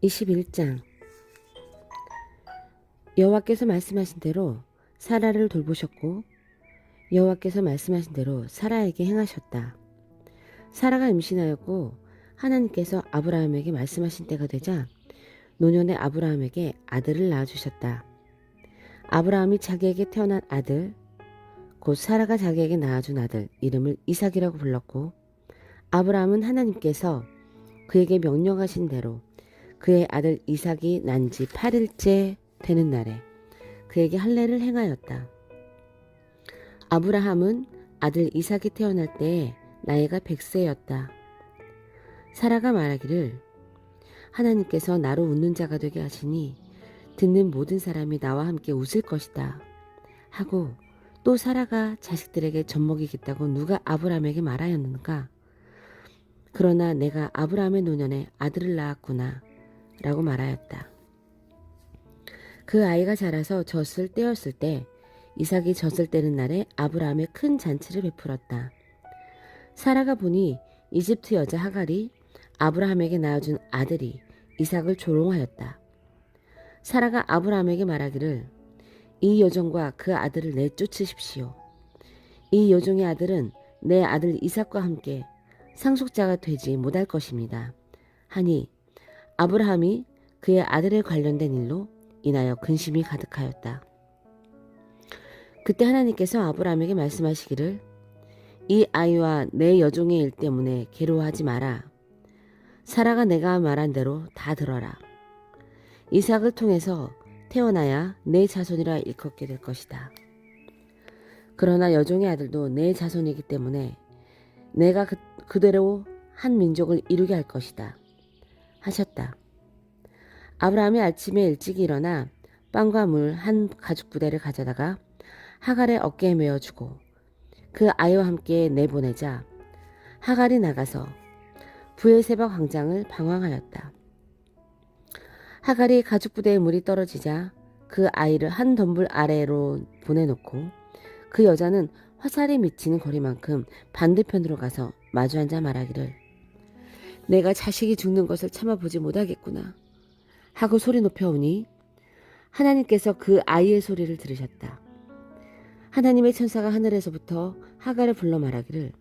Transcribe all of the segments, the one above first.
21장. 여호와께서 말씀하신 대로 사라를 돌보셨고 여호와께서 말씀하신 대로 사라에게 행하셨다. 사라가 임신하였고 하나님께서 아브라함에게 말씀하신 때가 되자 노년의 아브라함에게 아들을 낳아주셨다. 아브라함이 자기에게 태어난 아들, 곧 사라가 자기에게 낳아준 아들 이름을 이삭이라고 불렀고, 아브라함은 하나님께서 그에게 명령하신 대로 그의 아들 이삭이 난 지 8일째 되는 날에 그에게 할례를 행하였다. 아브라함은 아들 이삭이 태어날 때에 나이가 100세였다. 사라가 말하기를 하나님께서 나로 웃는 자가 되게 하시니 듣는 모든 사람이 나와 함께 웃을 것이다 하고, 또 사라가 자식들에게 젖먹이겠다고 누가 아브라함에게 말하였는가? 그러나 내가 아브라함의 노년에 아들을 낳았구나 라고 말하였다. 그 아이가 자라서 젖을 떼었을 때 이삭이 젖을 떼는 날에 아브라함의 큰 잔치를 베풀었다. 사라가 보니 이집트 여자 하갈이 아브라함에게 낳아준 아들이 이삭을 조롱하였다. 사라가 아브라함에게 말하기를 이 여종과 그 아들을 내쫓으십시오. 이 여종의 아들은 내 아들 이삭과 함께 상속자가 되지 못할 것입니다 하니, 아브라함이 그의 아들에 관련된 일로 인하여 근심이 가득하였다. 그때 하나님께서 아브라함에게 말씀하시기를 이 아이와 내 여종의 일 때문에 괴로워하지 마라. 사라가 내가 말한 대로 다 들어라. 이삭을 통해서 태어나야 내 자손이라 일컫게 될 것이다. 그러나 여종의 아들도 내 자손이기 때문에 내가 그대로 한 민족을 이루게 할 것이다 하셨다. 아브라함이 아침에 일찍 일어나 빵과 물 한 가죽 부대를 가져다가 하갈의 어깨에 메어주고 그 아이와 함께 내보내자 하갈이 나가서 브엘세바 광장을 방황하였다. 하갈이 가죽 부대에 물이 떨어지자 그 아이를 한 덤불 아래로 보내놓고 그 여자는 화살이 미치는 거리만큼 반대편으로 가서 마주 앉아 말하기를 내가 자식이 죽는 것을 참아보지 못하겠구나 하고 소리 높여오니 하나님께서 그 아이의 소리를 들으셨다. 하나님의 천사가 하늘에서부터 하갈을 불러 말하기를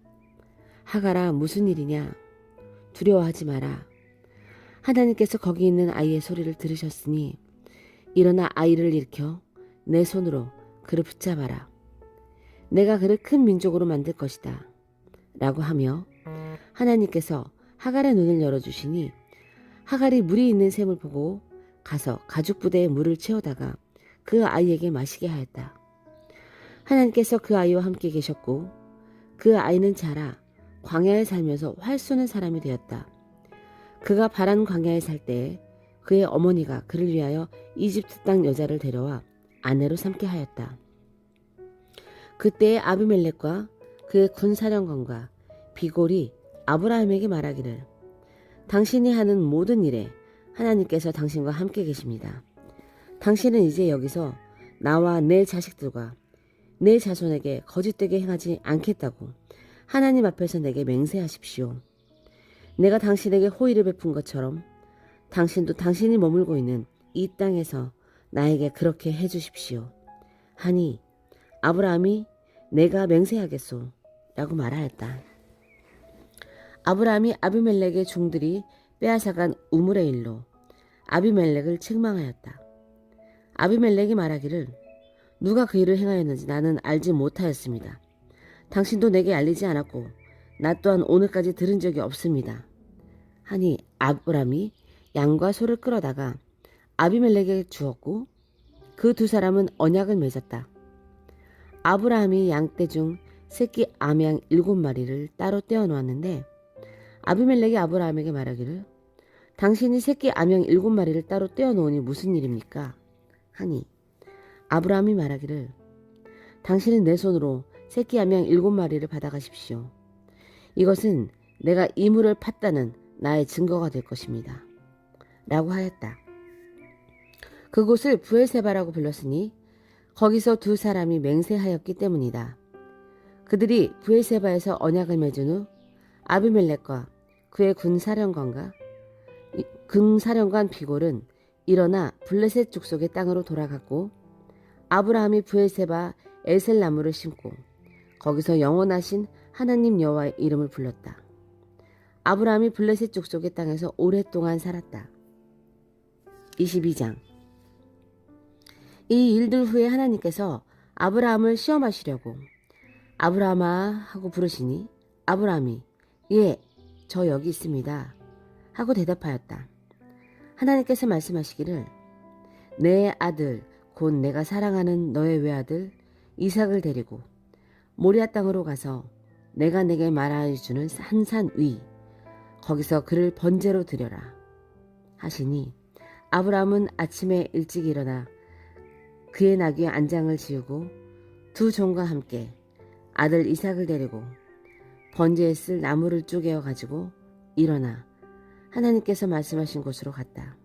하갈아, 무슨 일이냐? 두려워하지 마라. 하나님께서 거기 있는 아이의 소리를 들으셨으니 일어나 아이를 일으켜 내 손으로 그를 붙잡아라. 내가 그를 큰 민족으로 만들 것이다 라고 하며 하나님께서 하갈의 눈을 열어주시니 하갈이 물이 있는 샘을 보고 가서 가죽 부대에 물을 채우다가 그 아이에게 마시게 하였다. 하나님께서 그 아이와 함께 계셨고 그 아이는 자라 광야에 살면서 활 쏘는 사람이 되었다. 그가 바란 광야에 살 때에 그의 어머니가 그를 위하여 이집트 땅 여자를 데려와 아내로 삼게 하였다. 그때에 아비멜렉과 그의 군사령관과 비골이 아브라함에게 말하기를 당신이 하는 모든 일에 하나님께서 당신과 함께 계십니다. 당신은 이제 여기서 나와 내 자식들과 내 자손에게 거짓되게 행하지 않겠다고 하나님 앞에서 내게 맹세하십시오. 내가 당신에게 호의를 베푼 것처럼 당신도 당신이 머물고 있는 이 땅에서 나에게 그렇게 해주십시오 하니, 아브라함이 내가 맹세하겠소 라고 말하였다. 아브라함이 아비멜렉의 종들이 빼앗아간 우물의 일로 아비멜렉을 책망하였다. 아비멜렉이 말하기를 누가 그 일을 행하였는지 나는 알지 못하였습니다. 당신도 내게 알리지 않았고 나 또한 오늘까지 들은 적이 없습니다 하니, 아브라함이 양과 소를 끌어다가 아비멜렉에게 주었고 그 두 사람은 언약을 맺었다. 아브라함이 양떼 중 새끼 암양 7마리를 따로 떼어 놓았는데 아비멜렉이 아브라함에게 말하기를 당신이 새끼 암양 7마리를 따로 떼어 놓으니 무슨 일입니까? 하니, 아브라함이 말하기를 당신은 내 손으로 새끼 암양 7마리를 받아가십시오. 이것은 내가 이물을 팠다는 나의 증거가 될 것입니다 라고 하였다. 그곳을 브엘세바라고 불렀으니 거기서 두 사람이 맹세하였기 때문이다. 그들이 브엘세바에서 언약을 맺은 후 아비멜렉과 그의 군사령관과 금사령관 비골은 일어나 블레셋 족속의 땅으로 돌아갔고 아브라함이 브엘세바 에셀 나무를 심고 거기서 영원하신 하나님 여호와의 이름을 불렀다. 아브라함이 블레셋 족속의 땅에서 오랫동안 살았다. 22장. 이 일들 후에 하나님께서 아브라함을 시험하시려고 아브라함아 하고 부르시니 아브라함이 예, 저 여기 있습니다 하고 대답하였다. 하나님께서 말씀하시기를 내 아들 곧 내가 사랑하는 너의 외아들 이삭을 데리고 모리아 땅으로 가서 내가 내게 말하여주는 한 산 위 거기서 그를 번제로 드려라 하시니 아브라함은 아침에 일찍 일어나 그의 나귀의 안장을 지우고 두 종과 함께 아들 이삭을 데리고 번제에 쓸 나무를 쪼개어 가지고 일어나 하나님께서 말씀하신 곳으로 갔다.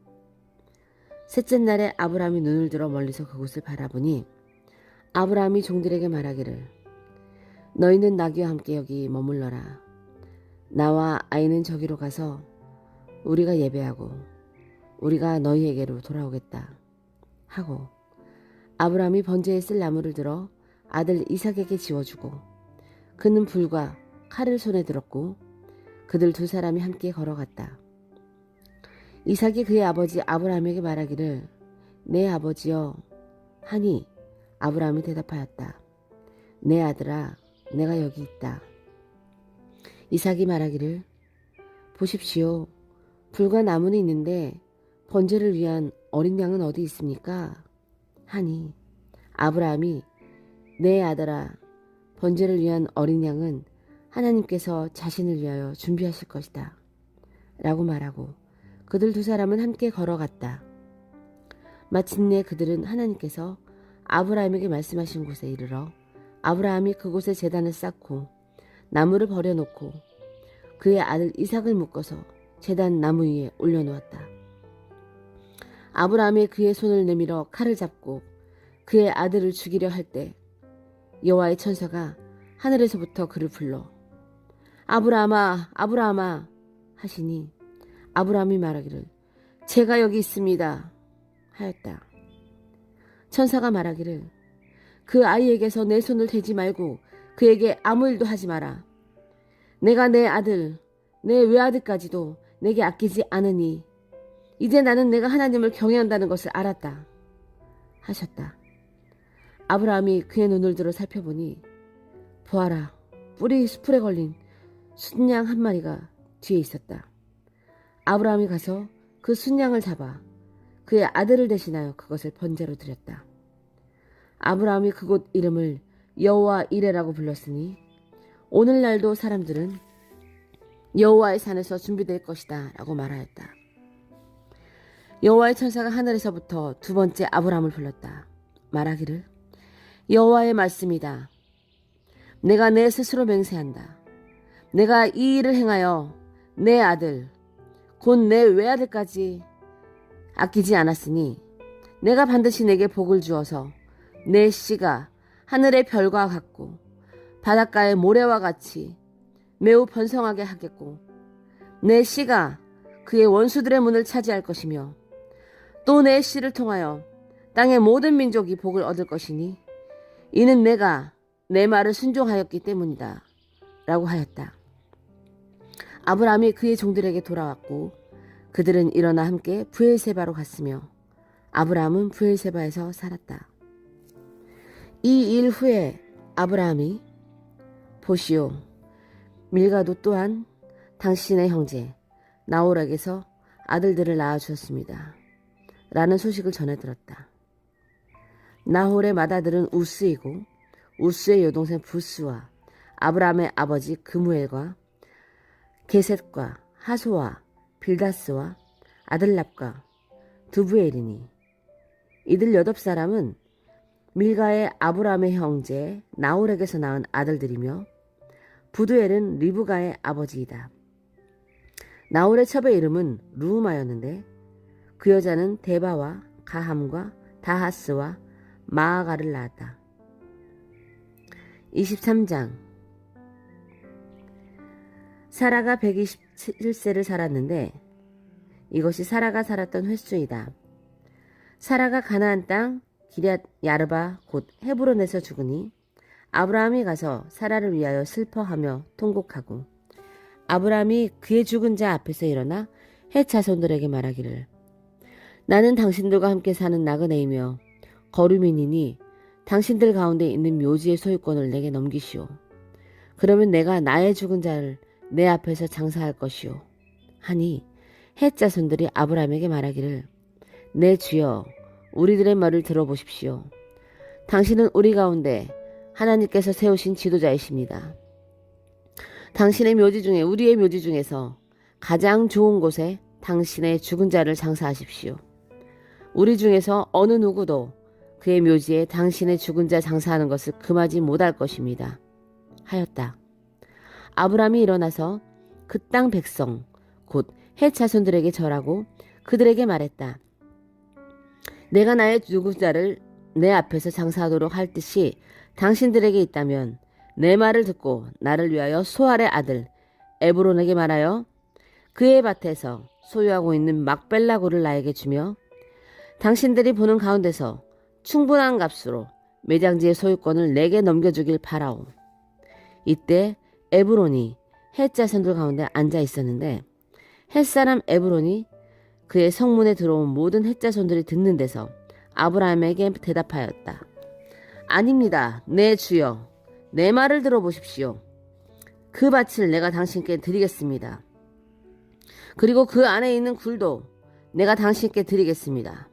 셋째 날에 아브라함이 눈을 들어 멀리서 그곳을 바라보니 아브라함이 종들에게 말하기를 너희는 나귀와 함께 여기 머물러라. 나와 아이는 저기로 가서 우리가 예배하고 우리가 너희에게로 돌아오겠다 하고 아브라함이 번제에 쓸 나무를 들어 아들 이삭에게 지워주고 그는 불과 칼을 손에 들었고 그들 두 사람이 함께 걸어갔다. 이삭이 그의 아버지 아브라함에게 말하기를 내 아버지여 하니 아브라함이 대답하였다. 내 아들아 내가 여기 있다. 이삭이 말하기를 보십시오. 불과 나무는 있는데 번제를 위한 어린 양은 어디 있습니까? 하니 아브라함이 내 아들아 번제를 위한 어린 양은 하나님께서 자신을 위하여 준비하실 것이다 라고 말하고 그들 두 사람은 함께 걸어갔다. 마침내 그들은 하나님께서 아브라함에게 말씀하신 곳에 이르러 아브라함이 그곳에 제단을 쌓고 나무를 버려놓고 그의 아들 이삭을 묶어서 제단 나무 위에 올려놓았다. 아브라함이 그의 손을 내밀어 칼을 잡고 그의 아들을 죽이려 할 때 여호와의 천사가 하늘에서부터 그를 불러 아브라함아 아브라함아 하시니 아브라함이 말하기를 제가 여기 있습니다 하였다. 천사가 말하기를 그 아이에게서 내 손을 대지 말고 그에게 아무 일도 하지 마라. 내가 내 아들 내 외아들까지도 내게 아끼지 않으니 이제 나는 내가 하나님을 경외한다는 것을 알았다 하셨다. 아브라함이 그의 눈을 들어 살펴보니 보아라 뿔이 수풀에 걸린 순양 한 마리가 뒤에 있었다. 아브라함이 가서 그 순양을 잡아 그의 아들을 대신하여 그것을 번제로 드렸다. 아브라함이 그곳 이름을 여호와 이레라고 불렀으니 오늘날도 사람들은 여호와의 산에서 준비될 것이다 라고 말하였다. 여호와의 천사가 하늘에서부터 두 번째 아브라함을 불렀다. 말하기를 여호와의 말씀이다. 내가 내 스스로 맹세한다. 내가 이 일을 행하여 내 아들 곧 내 외아들까지 아끼지 않았으니 내가 반드시 내게 복을 주어서 내 씨가 하늘의 별과 같고 바닷가의 모래와 같이 매우 번성하게 하겠고 내 씨가 그의 원수들의 문을 차지할 것이며 또 내 씨를 통하여 땅의 모든 민족이 복을 얻을 것이니 이는 내가 내 말을 순종하였기 때문이다 라고 하였다. 아브라함이 그의 종들에게 돌아왔고 그들은 일어나 함께 브엘세바로 갔으며 아브라함은 브엘세바에서 살았다. 이 일 후에 아브라함이 보시오 밀가도 또한 당신의 형제 나홀에게서 아들들을 낳아주었습니다 라는 소식을 전해 들었다. 나홀의 맏아들은 우스이고 우스의 여동생 부스와 아브라함의 아버지 그무엘과 게셋과 하소와 빌다스와 아들랍과 두부엘이니 이들 8사람은 밀가의 아브라함의 형제 나홀에게서 낳은 아들들이며 부두엘은 리브가의 아버지이다. 나홀의 첩의 이름은 루우마였는데 그 여자는 데바와 가함과 다하스와 마아가를 낳았다. 23장. 사라가 127세를 살았는데 이것이 사라가 살았던 횟수이다. 사라가 가나안 땅 기럇 야르바 곧 헤브론에서 죽으니 아브라함이 가서 사라를 위하여 슬퍼하며 통곡하고 아브라함이 그의 죽은 자 앞에서 일어나 헷 자손들에게 말하기를 나는 당신들과 함께 사는 나그네이며 거류민이니 당신들 가운데 있는 묘지의 소유권을 내게 넘기시오. 그러면 내가 나의 죽은 자를 내 앞에서 장사할 것이오. 하니 헷 자손들이 아브라함에게 말하기를 내 주여 우리들의 말을 들어보십시오. 당신은 우리 가운데 하나님께서 세우신 지도자이십니다. 당신의 묘지 중에 우리의 묘지 중에서 가장 좋은 곳에 당신의 죽은 자를 장사하십시오. 우리 중에서 어느 누구도 그의 묘지에 당신의 죽은 자 장사하는 것을 금하지 못할 것입니다. 하였다. 아브라함이 일어나서 그 땅 백성 곧 헷 자손들에게 절하고 그들에게 말했다. 내가 나의 죽은 자를 내 앞에서 장사하도록 할 뜻이 당신들에게 있다면 내 말을 듣고 나를 위하여 소알의 아들 에브론에게 말하여 그의 밭에서 소유하고 있는 막벨라고를 나에게 주며 당신들이 보는 가운데서 충분한 값으로 매장지의 소유권을 내게 넘겨주길 바라오. 이때 에브론이 헷 자손들 가운데 앉아 있었는데 헷 사람 에브론이 그의 성문에 들어온 모든 헷 자손들이 듣는 데서 아브라함에게 대답하였다. 아닙니다. 내 주여. 내 말을 들어보십시오. 그 밭을 내가 당신께 드리겠습니다. 그리고 그 안에 있는 굴도 내가 당신께 드리겠습니다.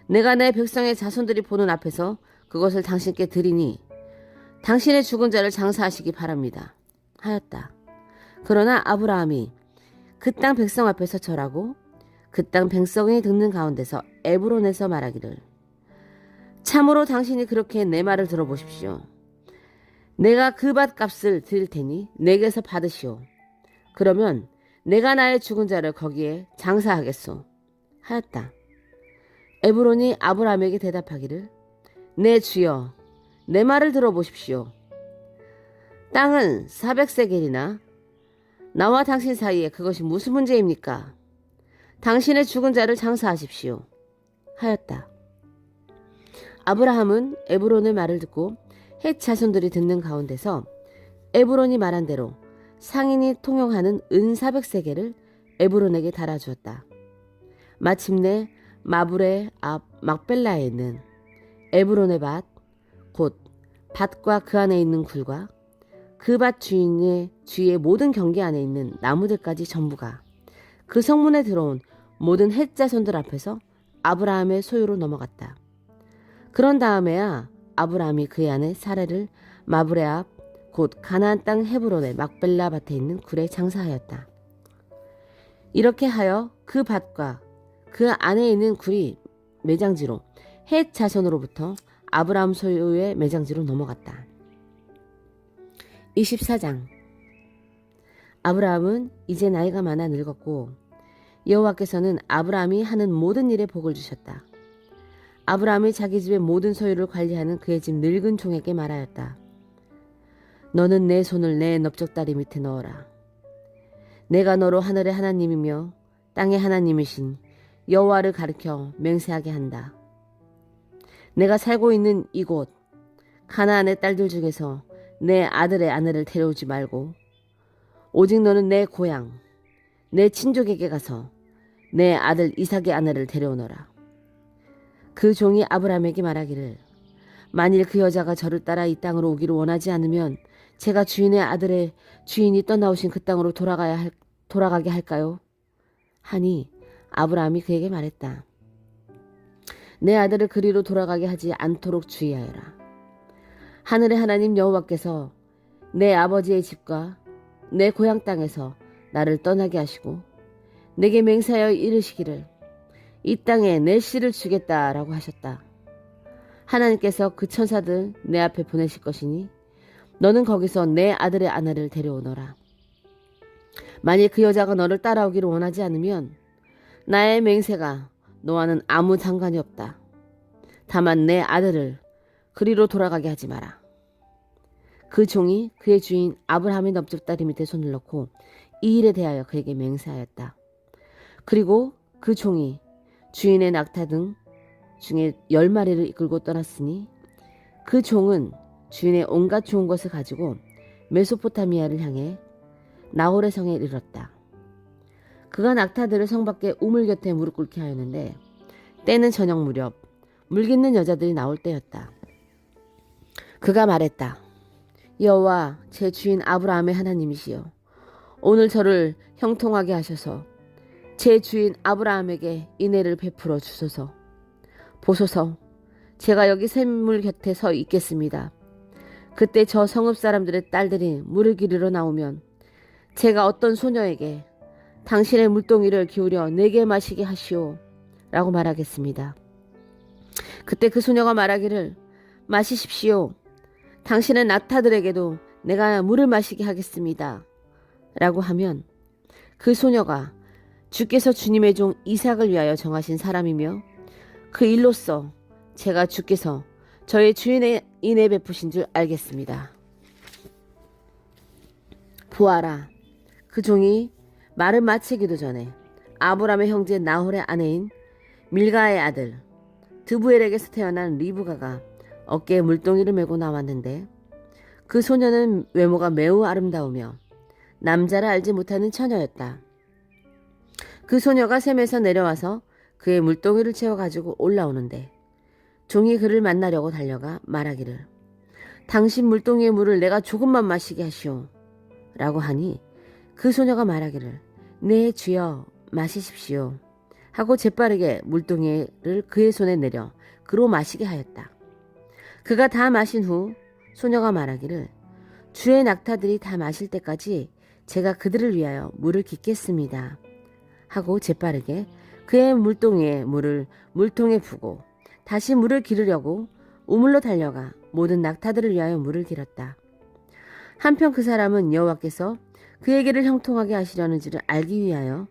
내가 내 백성의 자손들이 보는 앞에서 그것을 당신께 드리니 당신의 죽은 자를 장사하시기 바랍니다. 하였다. 그러나 아브라함이 그 땅 백성 앞에서 절하고 그 땅 백성이 듣는 가운데서 에브론에서 말하기를 참으로 당신이 그렇게 내 말을 들어보십시오. 내가 그 밭 값을 드릴 테니 내게서 받으시오. 그러면 내가 나의 죽은 자를 거기에 장사하겠소. 하였다. 에브론이 아브라함에게 대답하기를 내 주여 내 말을 들어보십시오. 땅은 400세겔이나 나와 당신 사이에 그것이 무슨 문제입니까? 당신의 죽은 자를 장사하십시오. 하였다. 아브라함은 에브론의 말을 듣고 헷 자손들이 듣는 가운데서 에브론이 말한 대로 상인이 통용하는 은 400세겔을 에브론에게 달아주었다. 마침내 마불의 앞 막벨라에 있는 에브론의 밭, 곧 밭과 그 안에 있는 굴과 그 밭 주인의 주위의 모든 경계 안에 있는 나무들까지 전부가 그 성문에 들어온 모든 헷 자손들 앞에서 아브라함의 소유로 넘어갔다. 그런 다음에야 아브라함이 그의 아내 사레를 마불의 앞, 곧 가나안 땅 헤브론의 막벨라 밭에 있는 굴에 장사하였다. 이렇게 하여 그 밭과 그 안에 있는 굴이 매장지로 헷 자손으로부터 아브라함 소유의 매장지로 넘어갔다. 24장. 아브라함은 이제 나이가 많아 늙었고 여호와께서는 아브라함이 하는 모든 일에 복을 주셨다. 아브라함이 자기 집의 모든 소유를 관리하는 그의 집 늙은 종에게 말하였다. 너는 내 손을 내 넓적다리 밑에 넣어라. 내가 너로 하늘의 하나님이며 땅의 하나님이신 여호와를 가리켜 맹세하게 한다. 내가 살고 있는 이곳 가나안의 딸들 중에서 내 아들의 아내를 데려오지 말고 오직 너는 내 고향 내 친족에게 가서 내 아들 이삭의 아내를 데려오너라. 그 종이 아브라함에게 말하기를 만일 그 여자가 저를 따라 이 땅으로 오기를 원하지 않으면 제가 주인의 아들의 주인이 떠나오신 그 땅으로 돌아가게 할까요? 하니 아브라함이 그에게 말했다. 내 아들을 그리로 돌아가게 하지 않도록 주의하여라. 하늘의 하나님 여호와께서 내 아버지의 집과 내 고향 땅에서 나를 떠나게 하시고 내게 맹세하여 이르시기를 이 땅에 내 씨를 주겠다라고 하셨다. 하나님께서 그 천사들 내 앞에 보내실 것이니 너는 거기서 내 아들의 아내를 데려오너라. 만일 그 여자가 너를 따라오기를 원하지 않으면 나의 맹세가 너와는 아무 상관이 없다. 다만 내 아들을 그리로 돌아가게 하지 마라. 그 종이 그의 주인 아브라함의 넓적다리 밑에 손을 넣고 이 일에 대하여 그에게 맹세하였다. 그리고 그 종이 주인의 낙타 등 중에 10마리를 이끌고 떠났으니 그 종은 주인의 온갖 좋은 것을 가지고 메소포타미아를 향해 나홀의 성에 이르렀다. 그가 낙타들을 성 밖에 우물 곁에 무릎 꿇게 하였는데 때는 저녁 무렵 물 깃는 여자들이 나올 때였다. 그가 말했다. 여호와 제 주인 아브라함의 하나님이시여, 오늘 저를 형통하게 하셔서 제 주인 아브라함에게 인애를 베풀어 주소서. 보소서, 제가 여기 샘물 곁에 서 있겠습니다. 그때 저 성읍 사람들의 딸들이 물을 기르러 나오면 제가 어떤 소녀에게 당신의 물동이를 기울여 내게 마시게 하시오 라고 말하겠습니다. 그때 그 소녀가 말하기를 마시십시오. 당신의 낙타들에게도 내가 물을 마시게 하겠습니다 라고 하면 그 소녀가 주께서 주님의 종 이삭을 위하여 정하신 사람이며 그 일로써 제가 주께서 저의 주인의 인애 베푸신 줄 알겠습니다. 보아라, 그 종이 말을 마치기도 전에 아브람의 형제 나홀의 아내인 밀가의 아들 드부엘에게서 태어난 리브가가 어깨에 물동이를 메고 나왔는데 그 소녀는 외모가 매우 아름다우며 남자를 알지 못하는 처녀였다. 그 소녀가 샘에서 내려와서 그의 물동이를 채워가지고 올라오는데 종이 그를 만나려고 달려가 말하기를 당신 물동이의 물을 내가 조금만 마시게 하시오 라고 하니 그 소녀가 말하기를 네 주여 마시십시오 하고 재빠르게 물동이를 그의 손에 내려 그로 마시게 하였다. 그가 다 마신 후 소녀가 말하기를 주의 낙타들이 다 마실 때까지 제가 그들을 위하여 물을 깃겠습니다 하고 재빠르게 그의 물동이에 물을 물통에 부고 다시 물을 기르려고 우물로 달려가 모든 낙타들을 위하여 물을 길었다. 한편 그 사람은 여호와께서 그에게를 형통하게 하시려는지를 알기 위하여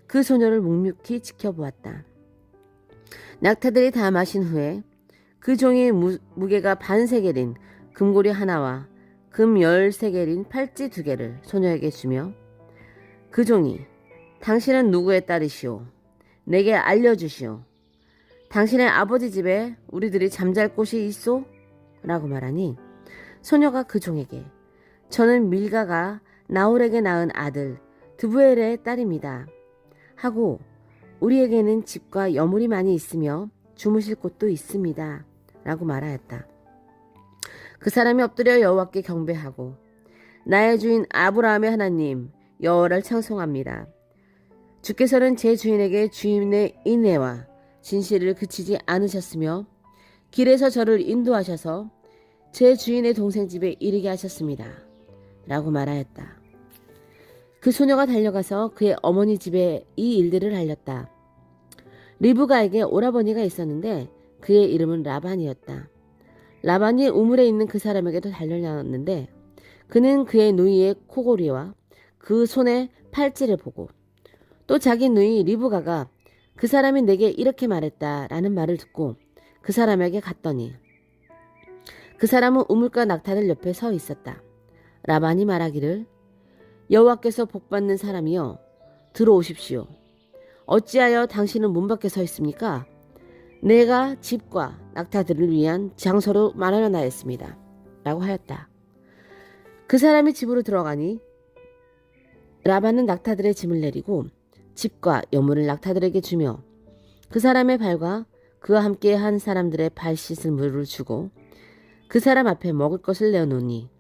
그 소녀를 묵묵히 지켜보았다. 낙타들이 다 마신 후에 그 종이 무게가 반세겔인 금고리 하나와 금 13겔인 팔찌 2개를 소녀에게 주며 그 종이 당신은 누구의 딸이시오? 내게 알려주시오. 당신의 아버지 집에 우리들이 잠잘 곳이 있소? 라고 말하니 소녀가 그 종에게 저는 밀가가 나홀에게 낳은 아들 드부엘의 딸입니다 하고 우리에게는 집과 여물이 많이 있으며 주무실 곳도 있습니다 라고 말하였다. 그 사람이 엎드려 여호와께 경배하고 나의 주인 아브라함의 하나님 여호와를 찬송합니다. 주께서는 제 주인에게 주인의 인애와 진실을 그치지 않으셨으며 길에서 저를 인도하셔서 제 주인의 동생 집에 이르게 하셨습니다 라고 말하였다. 그 소녀가 달려가서 그의 어머니 집에 이 일들을 알렸다. 리브가에게 오라버니가 있었는데 그의 이름은 라반이었다. 라반이 우물에 있는 그 사람에게도 달려나왔는데 그는 그의 누이의 코골이와 그 손의 팔찌를 보고 또 자기 누이 리브가가 그 사람이 내게 이렇게 말했다라는 말을 듣고 그 사람에게 갔더니 그 사람은 우물가 낙타들 옆에 서 있었다. 라반이 말하기를 여호와께서 복받는 사람이여 들어오십시오. 어찌하여 당신은 문 밖에 서 있습니까? 내가 집과 낙타들을 위한 장소로 마련하였습니다 라고 하였다. 그 사람이 집으로 들어가니 라반은 낙타들의 짐을 내리고 집과 여물을 낙타들에게 주며 그 사람의 발과 그와 함께 한 사람들의 발 씻을 물을 주고 그 사람 앞에 먹을 것을 내어놓으니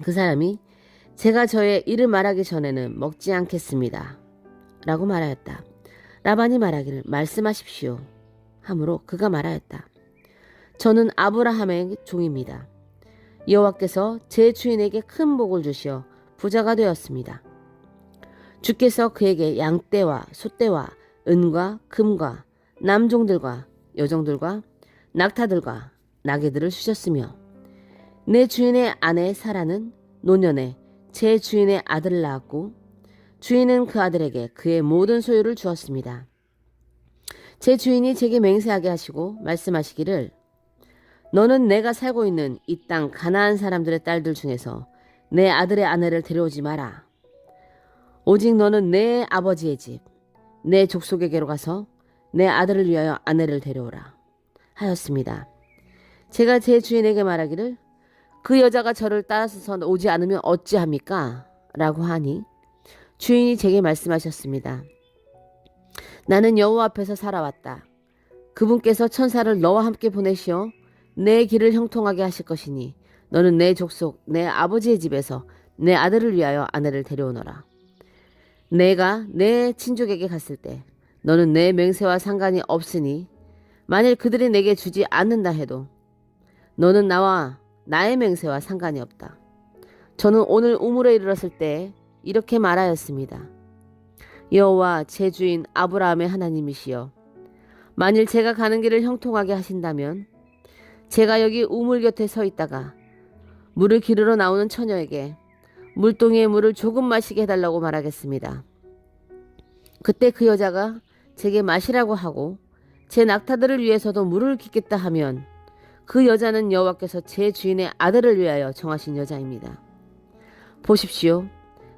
그 사람이 제가 저의 일을 말하기 전에는 먹지 않겠습니다 라고 말하였다. 라반이 말하기를 말씀하십시오 하므로 그가 말하였다. 저는 아브라함의 종입니다. 여호와께서 제 주인에게 큰 복을 주시어 부자가 되었습니다. 주께서 그에게 양떼와 소떼와 은과 금과 남종들과 여종들과 낙타들과 나귀들을 주셨으며 내 주인의 아내 사라는 노년에 제 주인의 아들을 낳았고 주인은 그 아들에게 그의 모든 소유를 주었습니다. 제 주인이 제게 맹세하게 하시고 말씀하시기를 너는 내가 살고 있는 이 땅 가나안 사람들의 딸들 중에서 내 아들의 아내를 데려오지 마라. 오직 너는 내 아버지의 집, 내 족속에게로 가서 내 아들을 위하여 아내를 데려오라 하였습니다. 제가 제 주인에게 말하기를 그 여자가 저를 따라서 오지 않으면 어찌합니까? 라고 하니 주인이 제게 말씀하셨습니다. 나는 여호와 앞에서 살아왔다. 그분께서 천사를 너와 함께 보내시어 내 길을 형통하게 하실 것이니 너는 내 족속 내 아버지의 집에서 내 아들을 위하여 아내를 데려오너라. 내가 내 친족에게 갔을 때 너는 내 맹세와 상관이 없으니 만일 그들이 내게 주지 않는다 해도 너는 나와 나의 맹세와 상관이 없다. 저는 오늘 우물에 이르렀을 때 이렇게 말하였습니다. 여호와 제 주인 아브라함의 하나님이시여, 만일 제가 가는 길을 형통하게 하신다면 제가 여기 우물 곁에 서 있다가 물을 기르러 나오는 처녀에게 물동이의 물을 조금 마시게 해달라고 말하겠습니다. 그때 그 여자가 제게 마시라고 하고 제 낙타들을 위해서도 물을 깃겠다 하면 그 여자는 여호와께서 제 주인의 아들을 위하여 정하신 여자입니다. 보십시오.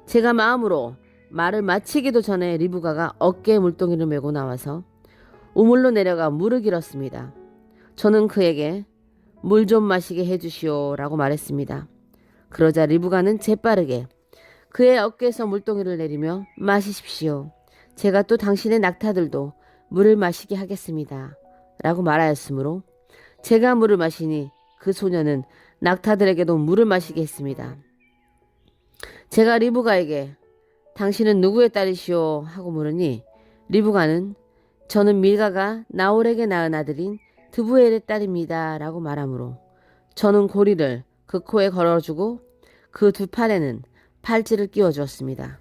제가 마음으로 말을 마치기도 전에 리브가가 어깨에 물동이를 메고 나와서 우물로 내려가 물을 길었습니다. 저는 그에게 물 좀 마시게 해주시오 라고 말했습니다. 그러자 리브가는 재빠르게 그의 어깨에서 물동이를 내리며 마시십시오. 제가 또 당신의 낙타들도 물을 마시게 하겠습니다 라고 말하였으므로 제가 물을 마시니 그 소녀는 낙타들에게도 물을 마시게 했습니다. 제가 리브가에게 당신은 누구의 딸이시오 하고 물으니 리브가는 저는 밀가가 나홀에게 낳은 아들인 드부엘의 딸입니다 라고 말하므로 저는 고리를 그 코에 걸어주고 그 두 팔에는 팔찌를 끼워 주었습니다.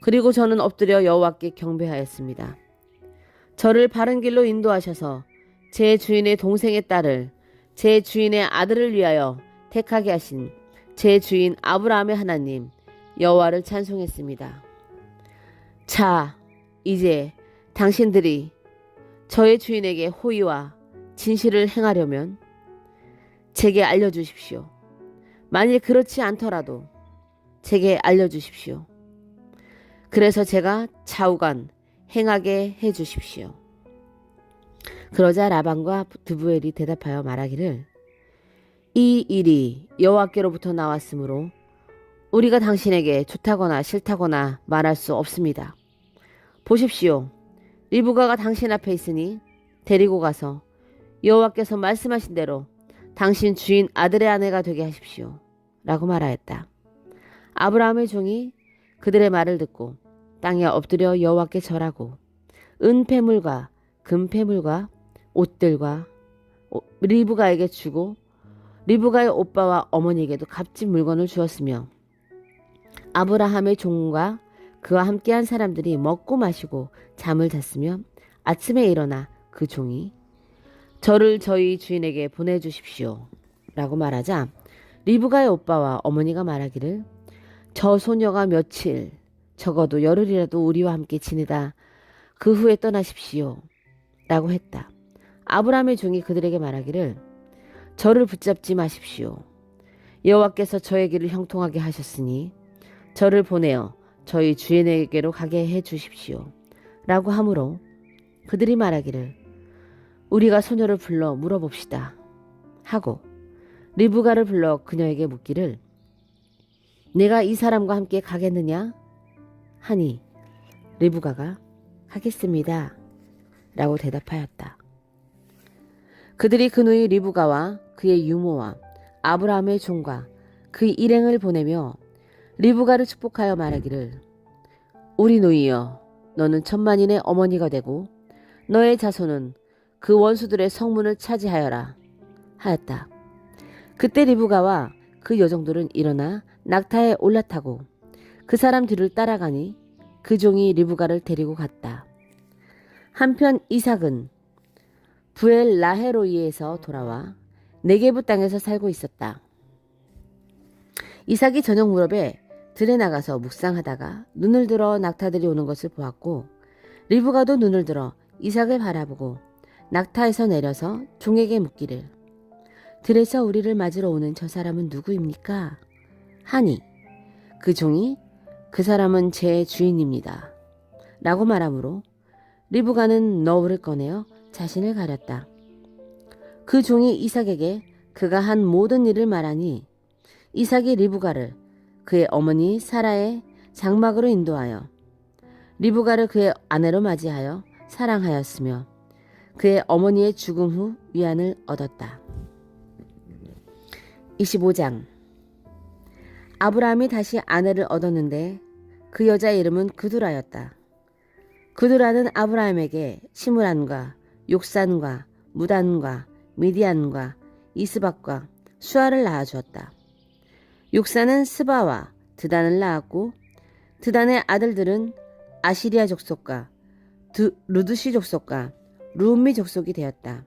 그리고 저는 엎드려 여호와께 경배하였습니다. 저를 바른 길로 인도하셔서 제 주인의 동생의 딸을 제 주인의 아들을 위하여 택하게 하신 제 주인 아브라함의 하나님 여호와를 찬송했습니다. 자, 이제 당신들이 저의 주인에게 호의와 진실을 행하려면 제게 알려주십시오. 만일 그렇지 않더라도 제게 알려주십시오. 그래서 제가 좌우간 행하게 해주십시오. 그러자 라반과 드부엘이 대답하여 말하기를 이 일이 여호와께로부터 나왔으므로 우리가 당신에게 좋다거나 싫다거나 말할 수 없습니다. 보십시오. 리브가가 당신 앞에 있으니 데리고 가서 여호와께서 말씀하신 대로 당신 주인 아들의 아내가 되게 하십시오. 라고 말하였다. 아브라함의 종이 그들의 말을 듣고 땅에 엎드려 여호와께 절하고 은폐물과 금폐물과 옷들과 리브가에게 주고 리브가의 오빠와 어머니에게도 값진 물건을 주었으며 아브라함의 종과 그와 함께한 사람들이 먹고 마시고 잠을 잤으며 아침에 일어나 그 종이 저를 저희 주인에게 보내주십시오 라고 말하자 리브가의 오빠와 어머니가 말하기를 저 소녀가 며칠 적어도 열흘이라도 우리와 함께 지내다 그 후에 떠나십시오 라고 했다. 아브라함의 종이 그들에게 말하기를 저를 붙잡지 마십시오. 여호와께서 저의 길을 형통하게 하셨으니 저를 보내어 저희 주인에게로 가게 해 주십시오 라고 하므로 그들이 말하기를 우리가 소녀를 불러 물어봅시다 하고 리브가를 불러 그녀에게 묻기를 내가 이 사람과 함께 가겠느냐 하니 리브가가 가겠습니다 라고 대답하였다. 그들이 그 누이 리브가와 그의 유모와 아브라함의 종과 그 일행을 보내며 리브가를 축복하여 말하기를 우리 누이여 너는 천만인의 어머니가 되고 너의 자손은 그 원수들의 성문을 차지하여라 하였다. 그때 리브가와 그 여종들은 일어나 낙타에 올라타고 그 사람 뒤를 따라가니 그 종이 리브가를 데리고 갔다. 한편 이삭은 부엘 라헤로이에서 돌아와 네게부 땅에서 살고 있었다. 이삭이 저녁 무렵에 들에 나가서 묵상하다가 눈을 들어 낙타들이 오는 것을 보았고 리브가도 눈을 들어 이삭을 바라보고 낙타에서 내려서 종에게 묻기를 들에서 우리를 맞으러 오는 저 사람은 누구입니까? 하니 그 종이 그 사람은 제 주인입니다 라고 말하므로 리브가는 너울을 꺼내어 자신을 가렸다. 그 종이 이삭에게 그가 한 모든 일을 말하니 이삭이 리브가를 그의 어머니 사라의 장막으로 인도하여 리브가를 그의 아내로 맞이하여 사랑하였으며 그의 어머니의 죽음 후 위안을 얻었다. 25장. 아브라함이 다시 아내를 얻었는데 그 여자의 이름은 그두라였다. 그두라는 아브라함에게 시므란과 욕산과 무단과 미디안과 이스박과 수아를 낳아주었다. 욕산은 스바와 드단을 낳았고 드단의 아들들은 아시리아 족속과 루드시 족속과 루음미 족속이 되었다.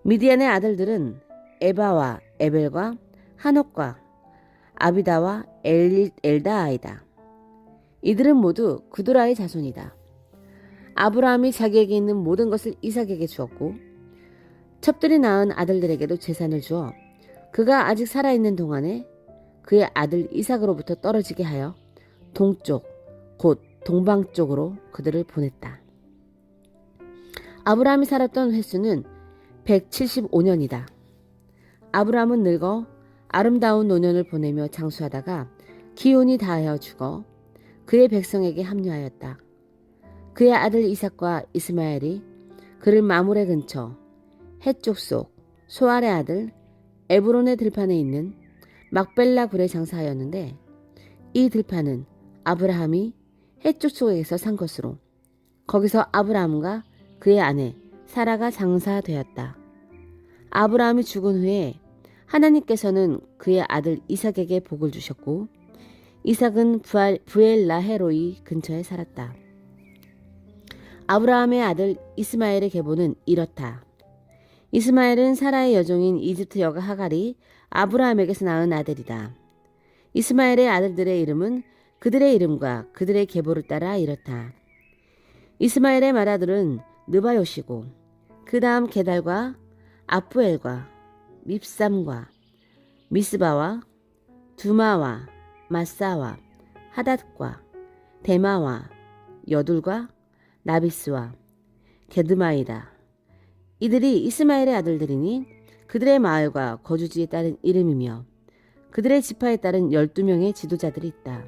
미디안의 아들들은 에바와 에벨과 한옥과 아비다와 엘다아이다. 이들은 모두 그두라의 자손이다. 아브라함이 자기에게 있는 모든 것을 이삭에게 주었고 첩들이 낳은 아들들에게도 재산을 주어 그가 아직 살아있는 동안에 그의 아들 이삭으로부터 떨어지게 하여 동쪽 곧 동방 쪽으로 그들을 보냈다. 아브라함이 살았던 횟수는 175년이다. 아브라함은 늙어 아름다운 노년을 보내며 장수하다가 기혼이 다하여 죽어 그의 백성에게 합류하였다. 그의 아들 이삭과 이스마엘이 그를 마므레 근처 헷 족속 소알의 아들 에브론의 들판에 있는 막벨라 굴에 장사하였는데 이 들판은 아브라함이 헷 족속에서 산 것으로 거기서 아브라함과 그의 아내 사라가 장사되었다. 아브라함이 죽은 후에 하나님께서는 그의 아들 이삭에게 복을 주셨고 이삭은 부엘라헤로이 근처에 살았다. 아브라함의 아들 이스마엘의 계보는 이렇다. 이스마엘은 사라의 여종인 이집트 여가 하갈이 아브라함에게서 낳은 아들이다. 이스마엘의 아들들의 이름은 그들의 이름과 그들의 계보를 따라 이렇다. 이스마엘의 맏아들은 느바요시고 그 다음 게달과 아프엘과 밉삼과 미스바와 두마와 마사와 하닷과 데마와 여둘과 나비스와 게드마이다. 이들이 이스마엘의 아들들이니 그들의 마을과 거주지에 따른 이름이며 그들의 지파에 따른 12명의 지도자들이 있다.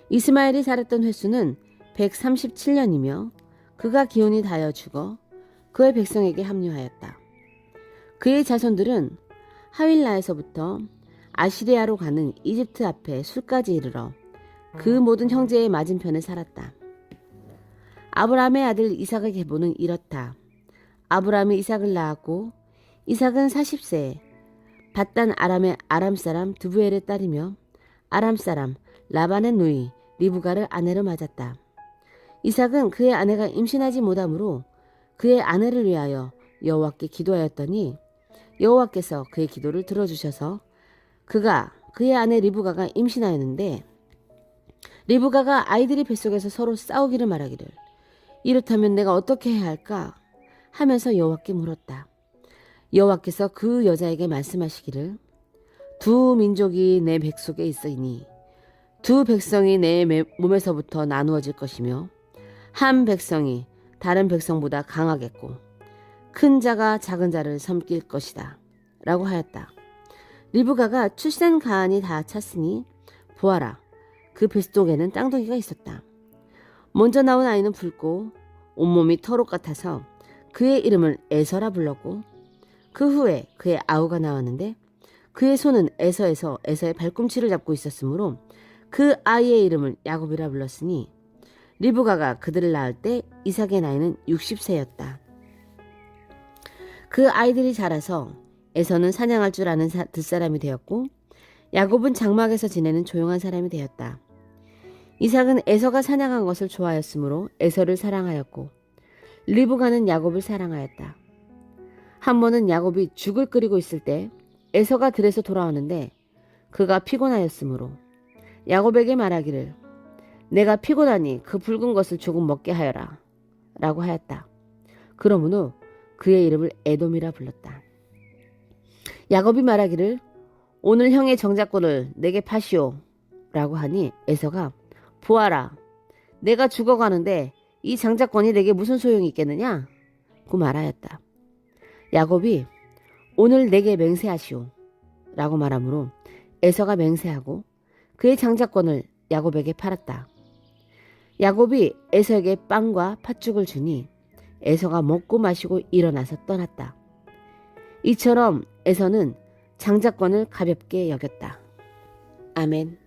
이스마엘이 살았던 횟수는 137년이며 그가 기혼이 다하여 죽어 그의 백성에게 합류하였다. 그의 자손들은 하윌라에서부터 아시리아로 가는 이집트 앞에 술까지 이르러 그 모든 형제의 맞은편에 살았다. 아브라함의 아들 이삭의 계보는 이렇다. 아브라함이 이삭을 낳았고 이삭은 40세에 밧단 아람의 아람 사람 드부엘의 딸이며 아람 사람 라반의 누이 리브가를 아내로 맞았다. 이삭은 그의 아내가 임신하지 못하므로 그의 아내를 위하여 여호와께 기도하였더니 여호와께서 그의 기도를 들어주셔서 그가 그의 아내 리브가가 임신하였는데 리브가가 아이들이 뱃속에서 서로 싸우기를 말하기를 이렇다면 내가 어떻게 해야 할까 하면서 여호와께 물었다. 여호와께서 그 여자에게 말씀하시기를 두 민족이 내 뱃속에 있으니 두 백성이 내 몸에서부터 나누어질 것이며 한 백성이 다른 백성보다 강하겠고 큰 자가 작은 자를 섬길 것이다 라고 하였다. 리브가가 출산 가안이 다 찼으니 보아라 그 뱃속에는 땅둥이가 있었다. 먼저 나온 아이는 붉고 온몸이 털옷 같아서 그의 이름을 에서라 불렀고 그 후에 그의 아우가 나왔는데 그의 손은 에서에서 에서의 발꿈치를 잡고 있었으므로 그 아이의 이름을 야곱이라 불렀으니 리브가가 그들을 낳을 때 이삭의 나이는 60세였다. 그 아이들이 자라서 에서는 사냥할 줄 아는 듣사람이 되었고 야곱은 장막에서 지내는 조용한 사람이 되었다. 이삭은 에서가 사냥한 것을 좋아하였으므로 에서를 사랑하였고 리브가는 야곱을 사랑하였다. 한 번은 야곱이 죽을 끓이고 있을 때 에서가 들에서 돌아오는데 그가 피곤하였으므로 야곱에게 말하기를 내가 피곤하니 그 붉은 것을 조금 먹게 하여라 라고 하였다. 그러므로 그의 이름을 에돔이라 불렀다. 야곱이 말하기를 오늘 형의 정작권을 내게 파시오 라고 하니 에서가 보아라 내가 죽어가는데 이 장자권이 내게 무슨 소용이 있겠느냐? 고 말하였다. 야곱이 오늘 내게 맹세하시오 라고 말하므로 에서가 맹세하고 그의 장자권을 야곱에게 팔았다. 야곱이 에서에게 빵과 팥죽을 주니 에서가 먹고 마시고 일어나서 떠났다. 이처럼 에서는 장자권을 가볍게 여겼다. 아멘.